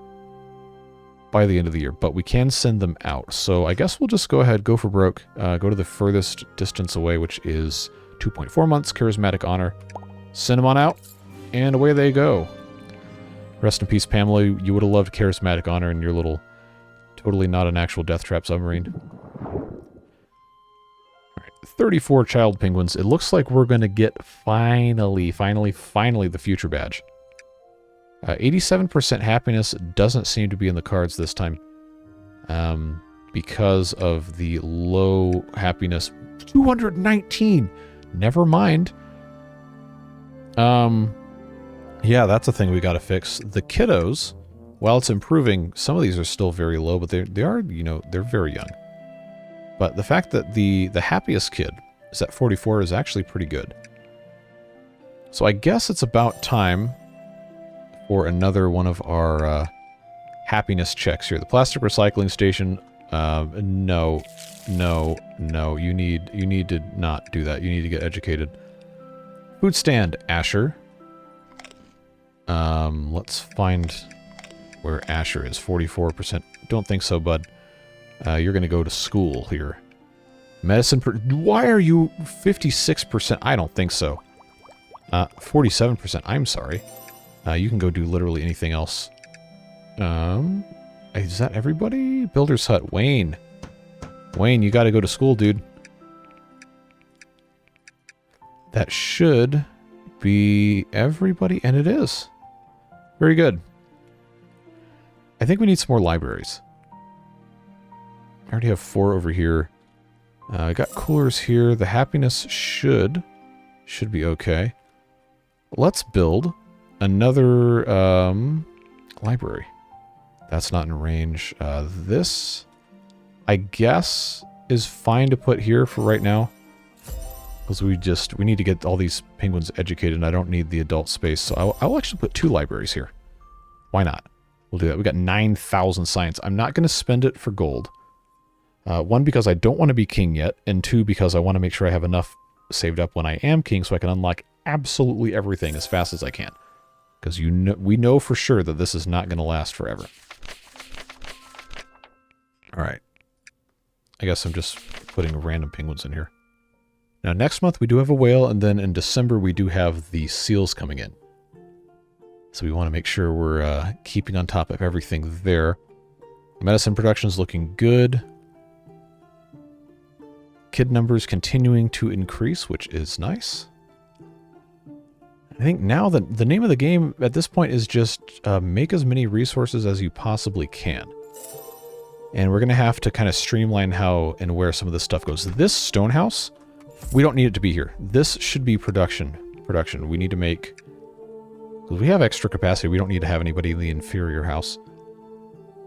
by the end of the year, but we can send them out. So I guess we'll just go ahead, go for broke, go to the furthest distance away, which is 2.4 months, charismatic honor. Send them on out, and away they go. Rest in peace, Pamela. You would have loved charismatic honor in your little, totally not an actual death trap submarine. Alright, 34 child penguins. It looks like we're going to get finally the future badge. 87% happiness doesn't seem to be in the cards this time. Because of the low happiness. 219! Never mind. Yeah, that's a thing we gotta fix. The kiddos, while it's improving, some of these are still very low, but they are, you know, they're very young. But the fact that the happiest kid is at 44 is actually pretty good. So I guess it's about time for another one of our happiness checks here. The plastic recycling station, no. You need to not do that. You need to get educated. Food stand, Asher. Let's find where Asher is. 44%. Don't think so, bud. You're going to go to school here. Medicine. Why are you 56%? I don't think so. 47%. I'm sorry. You can go do literally anything else. Is that everybody? Builder's Hut. Wayne. Wayne, you got to go to school, dude. That should be everybody, and it is. Very good. I think we need some more libraries. I already have 4 over here. I got coolers here. The happiness should be okay. Let's build another library. That's not in range. This, I guess, is fine to put here for right now. Because we need to get all these penguins educated, and I don't need the adult space. So I'll actually put 2 libraries here. Why not? We'll do that. We got 9,000 science. I'm not going to spend it for gold. 1, because I don't want to be king yet, and 2, because I want to make sure I have enough saved up when I am king so I can unlock absolutely everything as fast as I can. Because we know for sure that this is not going to last forever. Alright. I guess I'm just putting random penguins in here. Now next month we do have a whale, and then in December we do have the seals coming in. So we want to make sure we're keeping on top of everything there. Medicine production is looking good. Kid numbers continuing to increase, which is nice. I think now the name of the game at this point is just make as many resources as you possibly can. And we're going to have to kind of streamline how and where some of this stuff goes. This stone house, we don't need it to be here. This should be production. We need to make... Because we have extra capacity, we don't need to have anybody in the inferior house.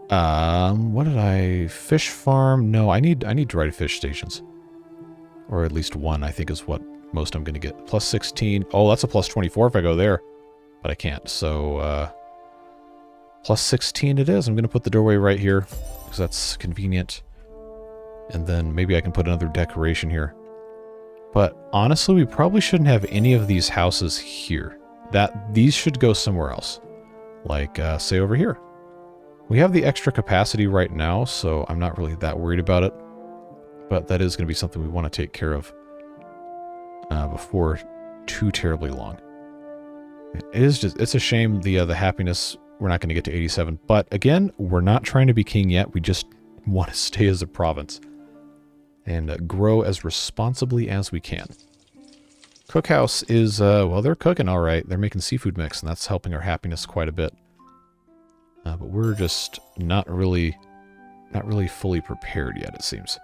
What did I... Fish farm? No, I need dried fish stations. Or at least 1, I think, is what most I'm going to get. Plus 16. Oh, that's a plus 24 if I go there. But I can't, so... plus 16 it is. I'm going to put the doorway right here, because that's convenient. And then maybe I can put another decoration here. But honestly, we probably shouldn't have any of these houses here. These should go somewhere else. Like, say over here. We have the extra capacity right now, so I'm not really that worried about it. But that is going to be something we want to take care of before too terribly long. It's a shame the happiness, we're not going to get to 87. But again, we're not trying to be king yet. We just want to stay as a province and grow as responsibly as we can. Cookhouse is, well, they're cooking all right. They're making seafood mix, and that's helping our happiness quite a bit. But we're just not really fully prepared yet, it seems.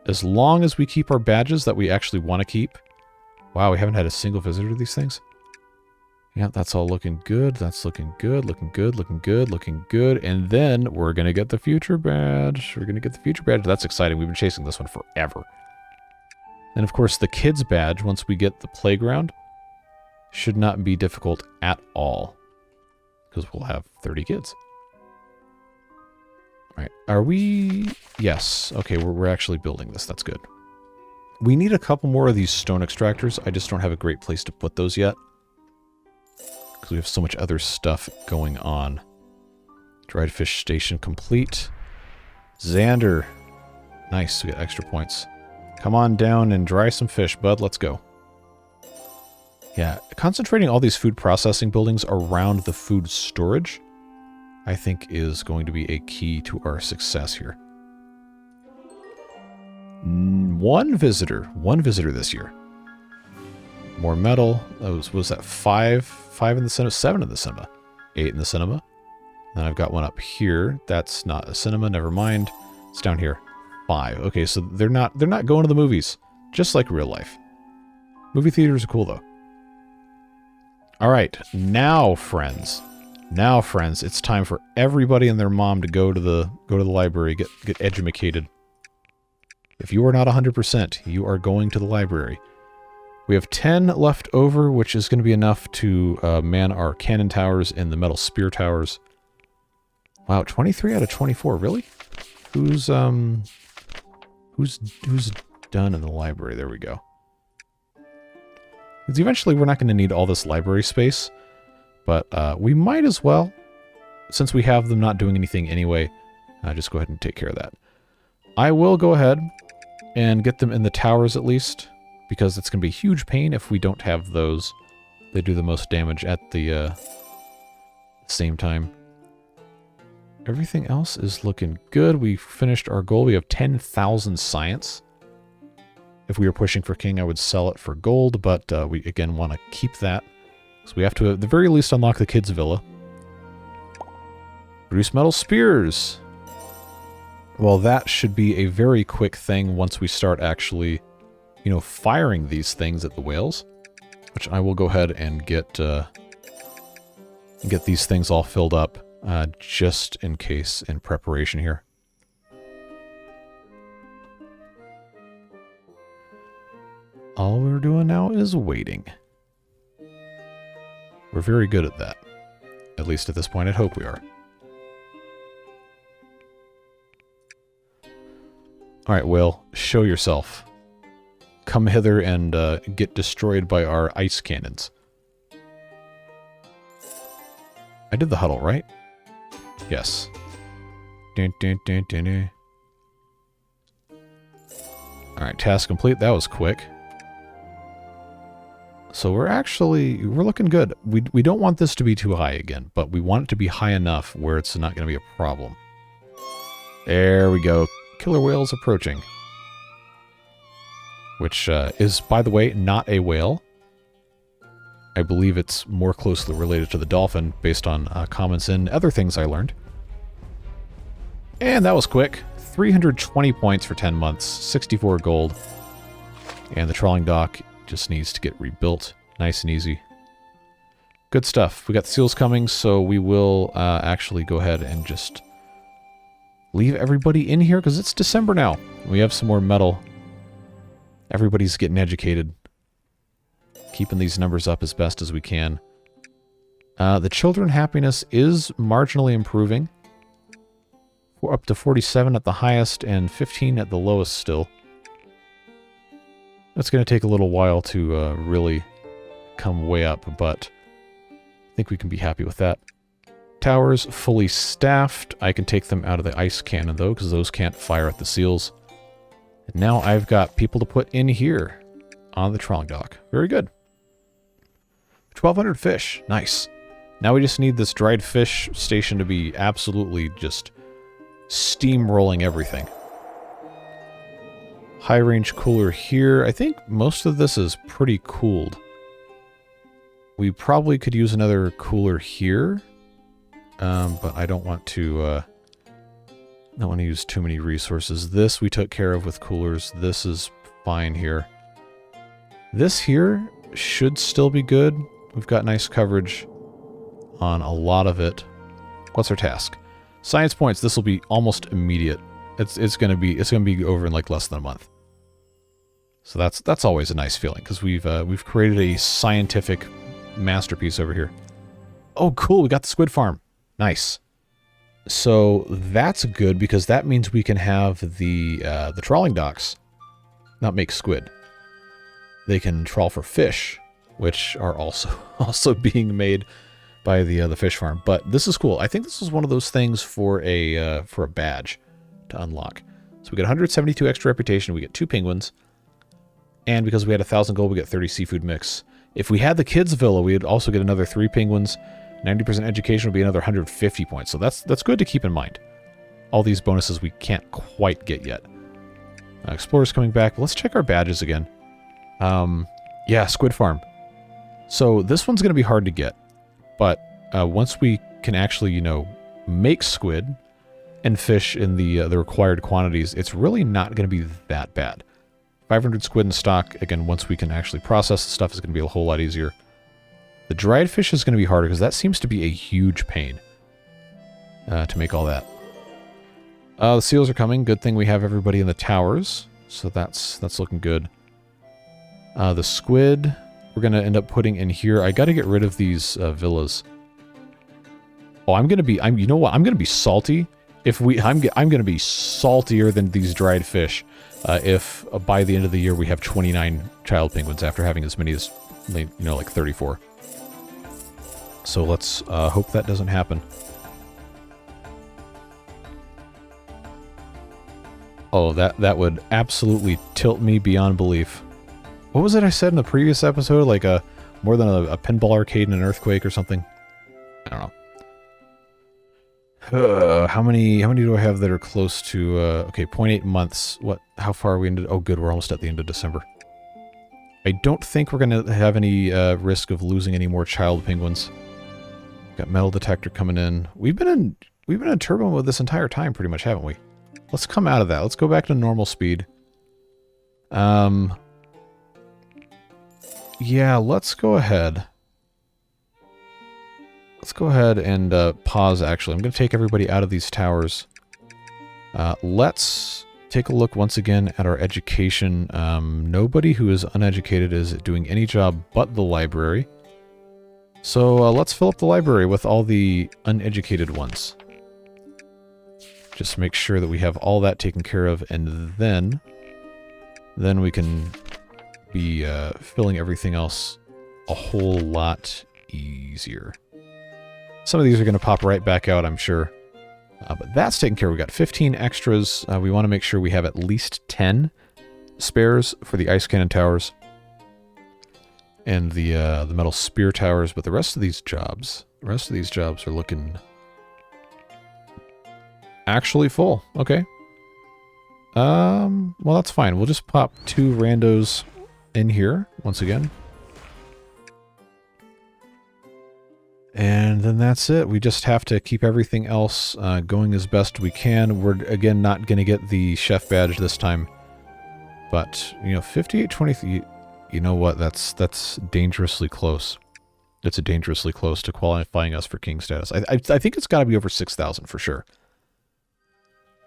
As long as we keep our badges that we actually want to keep. Wow, we haven't had a single visitor to these things. Yeah, that's all looking good. That's looking good, looking good, looking good, looking good. And then we're going to get the future badge. We're going to get the future badge. That's exciting. We've been chasing this one forever. And of course, the kids badge, once we get the playground, should not be difficult at all. Because we'll have 30 kids. All right. Are we... Yes. Okay, we're actually building this. That's good. We need a couple more of these stone extractors. I just don't have a great place to put those yet. Because we have so much other stuff going on. Dried fish station complete. Xander. Nice, we got extra points. Come on down and dry some fish, bud. Let's go. Yeah, concentrating all these food processing buildings around the food storage, I think, is going to be a key to our success here. One visitor this year. More metal. Was that 5? 5 in the cinema? 7 in the cinema. 8 in the cinema. Then I've got one up here. That's not a cinema. Never mind. It's down here. 5. Okay, so they're not going to the movies. Just like real life. Movie theaters are cool though. All right, now friends, it's time for everybody and their mom to go to the library, get educated. If you are not 100%, you are going to the library. We have 10 left over, which is going to be enough to man our cannon towers and the metal spear towers. Wow, 23 out of 24, really? Who's done in the library? There we go. Because eventually we're not going to need all this library space, but we might as well, since we have them not doing anything anyway, just go ahead and take care of that. I will go ahead and get them in the towers at least, because it's going to be a huge pain if we don't have those. They do the most damage at the same time. Everything else is looking good. We finished our goal. We have 10,000 science. If we were pushing for king, I would sell it for gold, but we, again, want to keep that. So we have to, at the very least, unlock the kids' villa. Produce metal spears. Well, that should be a very quick thing once we start actually, you know, firing these things at the whales. Which I will go ahead and get these things all filled up, just in case, in preparation here. All we're doing now is waiting. We're very good at that. At least at this point, I hope we are. Alright, whale, show yourself. Come hither and get destroyed by our ice cannons. I did the huddle, right? Yes. Alright, task complete. That was quick. So we're looking good. We don't want this to be too high again, but we want it to be high enough where it's not going to be a problem. There we go. Killer whales approaching. Which is, by the way, not a whale. I believe it's more closely related to the dolphin based on comments and other things I learned. And that was quick. 320 points for 10 months, 64 gold. And the trawling dock just needs to get rebuilt. Nice and easy. Good stuff. We got the seals coming, so we will actually go ahead and just leave everybody in here, because it's December now. We have some more metal. Everybody's getting educated. Keeping these numbers up as best as we can. The children happiness is marginally improving. We're up to 47 at the highest and 15 at the lowest still. It's going to take a little while to really come way up, but I think we can be happy with that. Towers fully staffed. I can take them out of the ice cannon, though, because those can't fire at the seals. And now I've got people to put in here on the trawling dock. Very good. 1,200 fish. Nice. Now we just need this dried fish station to be absolutely just steamrolling everything. High range cooler here. I think most of this is pretty cooled. We probably could use another cooler here, but I don't want to use too many resources. This we took care of with coolers. This is fine here. This here should still be good. We've got nice coverage on a lot of it. What's our task? Science points. This will be almost immediate. It's gonna be over in like less than a month. So that's always a nice feeling, because we've created a scientific masterpiece over here. Oh, cool! We got the squid farm. Nice. So that's good, because that means we can have the trawling docks not make squid. They can trawl for fish, which are also being made by the fish farm. But this is cool. I think this is one of those things for a badge to unlock. So we get 172 extra reputation. We get 2 penguins. And because we had 1,000 gold, we get 30 seafood mix. If we had the kids' villa, we would also get another 3 penguins. 90% education would be another 150 points. So that's good to keep in mind. All these bonuses we can't quite get yet. Explorer's coming back. Let's check our badges again. Yeah, squid farm. So this one's going to be hard to get. But once we can actually, you know, make squid and fish in the required quantities, it's really not going to be that bad. 500 squid in stock, again, once we can actually process the stuff, is going to be a whole lot easier. The dried fish is going to be harder, because that seems to be a huge pain to make all that. The seals are coming. Good thing we have everybody in the towers, so that's looking good. The squid, we're going to end up putting in here. I got to get rid of these villas. Oh, you know what? I'm going to be salty. I'm going to be saltier than these dried fish if by the end of the year we have 29 child penguins after having as many as, you know, like 34. So let's hope that doesn't happen. Oh, that would absolutely tilt me beyond belief. What was it I said in the previous episode? Like more than a pinball arcade and an earthquake or something? I don't know. How many do I have that are close to, okay, 0.8 months. How far are we into, oh good, we're almost at the end of December. I don't think we're going to have any risk of losing any more child penguins. Got metal detector coming in. We've been in turbo mode this entire time pretty much, haven't we? Let's come out of that. Let's go back to normal speed. Yeah, let's go ahead. Let's go ahead and pause, actually. I'm going to take everybody out of these towers. Let's take a look once again at our education. Nobody who is uneducated is doing any job but the library. So let's fill up the library with all the uneducated ones. Just make sure that we have all that taken care of, and then we can be filling everything else a whole lot easier. Some of these are going to pop right back out, I'm sure. But that's taken care of. We got 15 extras. We want to make sure we have at least 10 spares for the ice cannon towers and the metal spear towers. But the rest of these jobs are looking actually full. Okay. Well, that's fine. We'll just pop 2 randos in here once again. And then that's it. We just have to keep everything else going as best we can. We're, again, not going to get the chef badge this time. But, you know, 5823, you know what? That's dangerously close. It's dangerously close to qualifying us for king status. I think it's got to be over 6,000 for sure.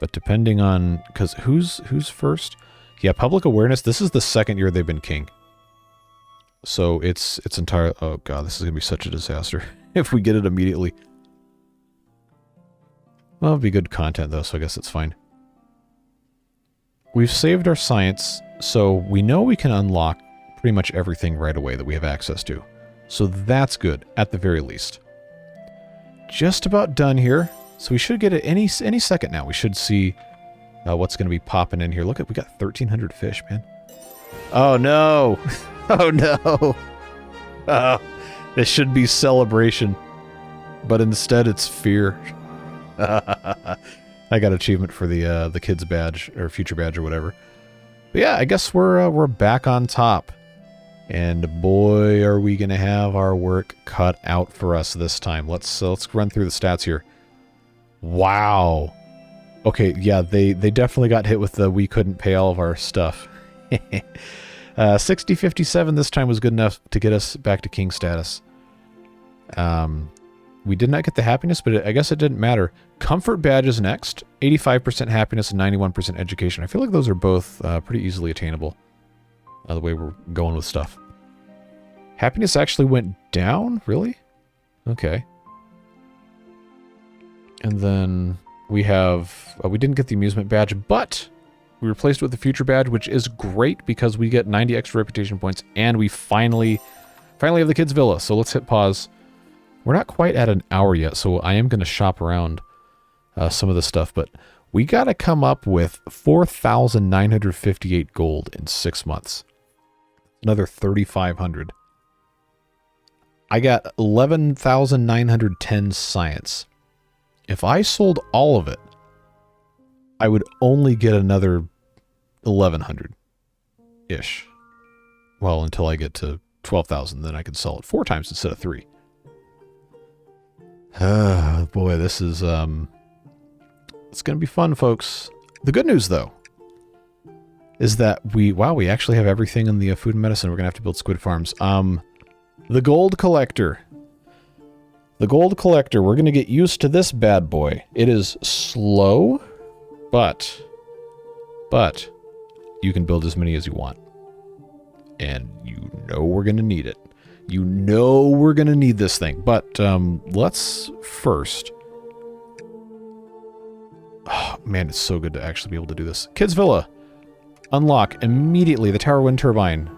But depending on... Because who's first? Yeah, public awareness. This is the second year they've been king. So it's entirely... Oh, God, this is going to be such a disaster. If we get it immediately. Well, it'll be good content, though, so I guess it's fine. We've saved our science, so we know we can unlock pretty much everything right away that we have access to. So that's good, at the very least. Just about done here. So we should get it any second now. We should see what's going to be popping in here. Look, we got 1,300 fish, man. Oh, no. Oh, no. Oh. This should be celebration, but instead it's fear. I got achievement for the kids badge or future badge or whatever. But yeah, I guess we're back on top, and boy, are we gonna have our work cut out for us this time. Let's run through the stats here. Wow. Okay, yeah, they definitely got hit with the we couldn't pay all of our stuff. 6057 this time was good enough to get us back to king status. We did not get the happiness, but I guess it didn't matter. Comfort badge is next. 85% happiness and 91% education. I feel like those are both pretty easily attainable. The way we're going with stuff. Happiness actually went down? Really? Okay. And then we have... we didn't get the amusement badge, but... we replaced it with the future badge, which is great because we get 90 extra reputation points, and we finally have the kids' villa. So let's hit pause. We're not quite at an hour yet, so I am going to shop around some of the stuff, but we got to come up with 4,958 gold in 6 months. Another 3,500. I got 11,910 science. If I sold all of it, I would only get another 1,100-ish. Well, until I get to 12,000, then I can sell it 4 times instead of 3. Boy, this is, it's going to be fun, folks. The good news, though, is that we actually have everything in the food and medicine. We're going to have to build squid farms. The gold collector. The gold collector, we're going to get used to this bad boy. It is slow, but you can build as many as you want. And you know we're going to need it. You know we're going to need this thing. But let's first... Oh, man, it's so good to actually be able to do this. Kids Villa. Unlock immediately the tower wind turbine.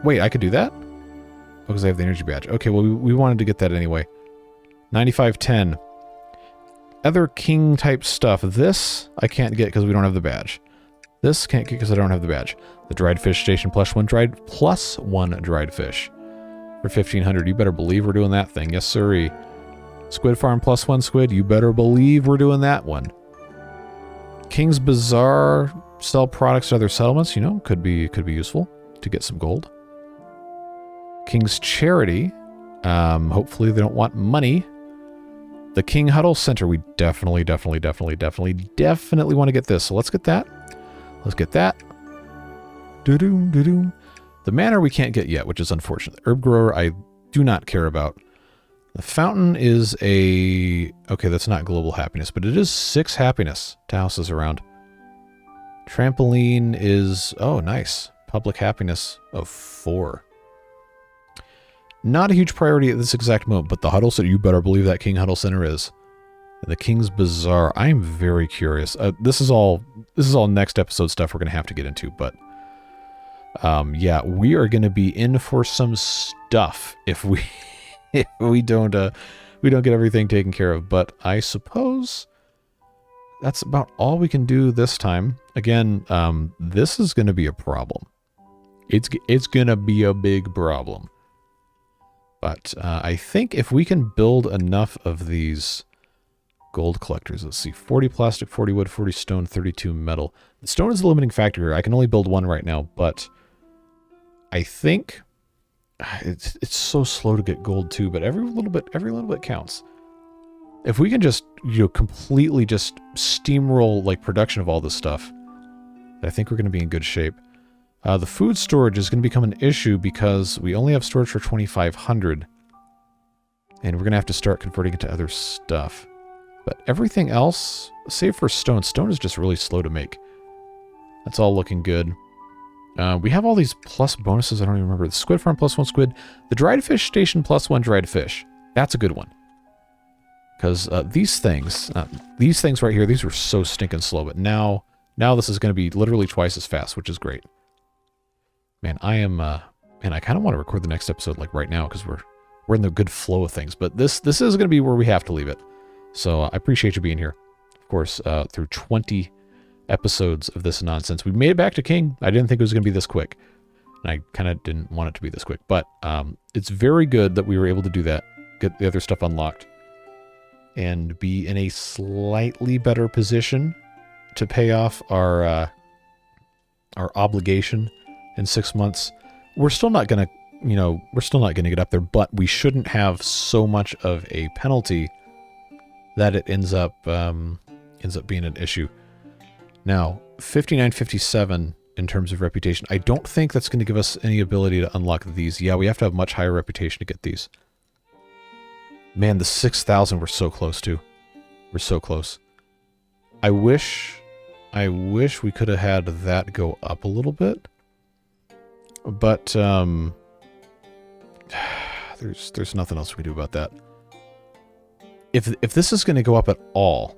Wait, I could do that? Oh, because I have the energy badge. Okay, well, we wanted to get that anyway. 9510. Other king type stuff. This I can't get because we don't have the badge. This can't get because I don't have the badge. The dried fish station plus one dried fish. For 1,500. You better believe we're doing that thing. Yes, sirree. Squid farm plus 1 squid. You better believe we're doing that one. King's Bazaar. Sell products to other settlements. You know, could be useful to get some gold. King's Charity. Hopefully they don't want money. The King Huddle Center. We definitely want to get this. So let's get that. Let's get that. Doo-doo, doo-doo. The manor we can't get yet, which is unfortunate. The herb grower I do not care about. The fountain is a... Okay, that's not global happiness, but it is 6 happiness to houses around. Trampoline is... Oh, nice. Public happiness of 4. Not a huge priority at this exact moment, but the Huddle Center, you better believe that King Huddle Center is. And the King's Bazaar, I'm very curious. This is all next episode stuff we're going to have to get into, but... yeah, we are going to be in for some stuff if we don't get everything taken care of. But I suppose that's about all we can do this time. Again, this is going to be a problem. It's going to be a big problem. But I think if we can build enough of these gold collectors, let's see, 40 plastic, 40 wood, 40 stone, 32 metal. The stone is the limiting factor here. I can only build 1 right now, but I think it's so slow to get gold too, but every little bit counts. If we can just, completely just steamroll like production of all this stuff, I think we're going to be in good shape. The food storage is going to become an issue because we only have storage for 2,500, and we're going to have to start converting it to other stuff. But everything else, save for stone is just really slow to make. That's all looking good. We have all these plus bonuses. I don't even remember. The squid farm plus 1 squid. The dried fish station plus 1 dried fish. That's a good one. Because these things right here, these were so stinking slow. But now this is going to be literally twice as fast, which is great. Man, I kind of want to record the next episode like right now because we're in the good flow of things. But this is going to be where we have to leave it. So I appreciate you being here. Of course, through 20 episodes of this nonsense. We made it back to King. I didn't think it was going to be this quick. And I kind of didn't want it to be this quick. But it's very good that we were able to do that. Get the other stuff unlocked. And be in a slightly better position to pay off our obligation in 6 months. We're still not going to get up there, but we shouldn't have so much of a penalty that it ends up being an issue. Now, 5957 in terms of reputation, I don't think that's going to give us any ability to unlock these. Yeah, we have to have much higher reputation to get these. Man, the 6,000 we're so close to. We're so close. I wish we could have had that go up a little bit. But there's nothing else we can do about that. If this is going to go up at all,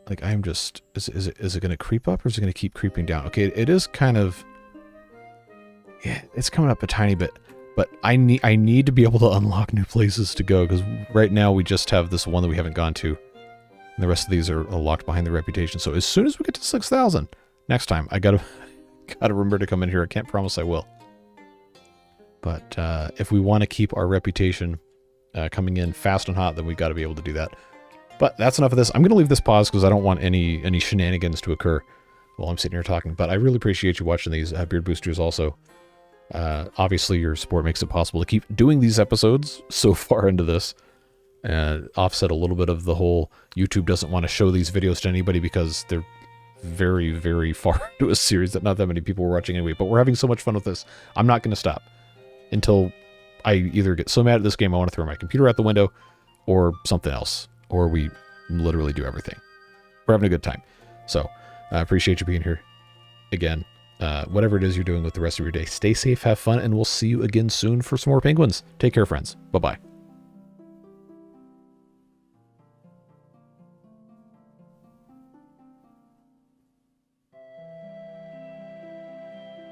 like I'm just, is it going to creep up or is it going to keep creeping down? Okay, it is kind of, yeah, it's coming up a tiny bit, but I need to be able to unlock new places to go because right now we just have this one that we haven't gone to, and the rest of these are locked behind the reputation. So as soon as we get to 6,000 next time, I gotta remember to come in here. I can't promise I will, but if we want to keep our reputation coming in fast and hot, then we've got to be able to do that. But that's enough of this. I'm going to leave this pause because I don't want any shenanigans to occur while I'm sitting here talking. But I really appreciate you watching these beard boosters also. Obviously, your support makes it possible to keep doing these episodes so far into this. Offset a little bit of the whole YouTube doesn't want to show these videos to anybody because they're very, very far into a series that not that many people were watching anyway. But we're having so much fun with this. I'm not going to stop until I either get so mad at this game I want to throw my computer out the window, or something else, or we literally do everything. We're having a good time. So I appreciate you being here again. Whatever it is you're doing with the rest of your day, stay safe, have fun, and we'll see you again soon for some more penguins. Take care, friends. Bye-bye.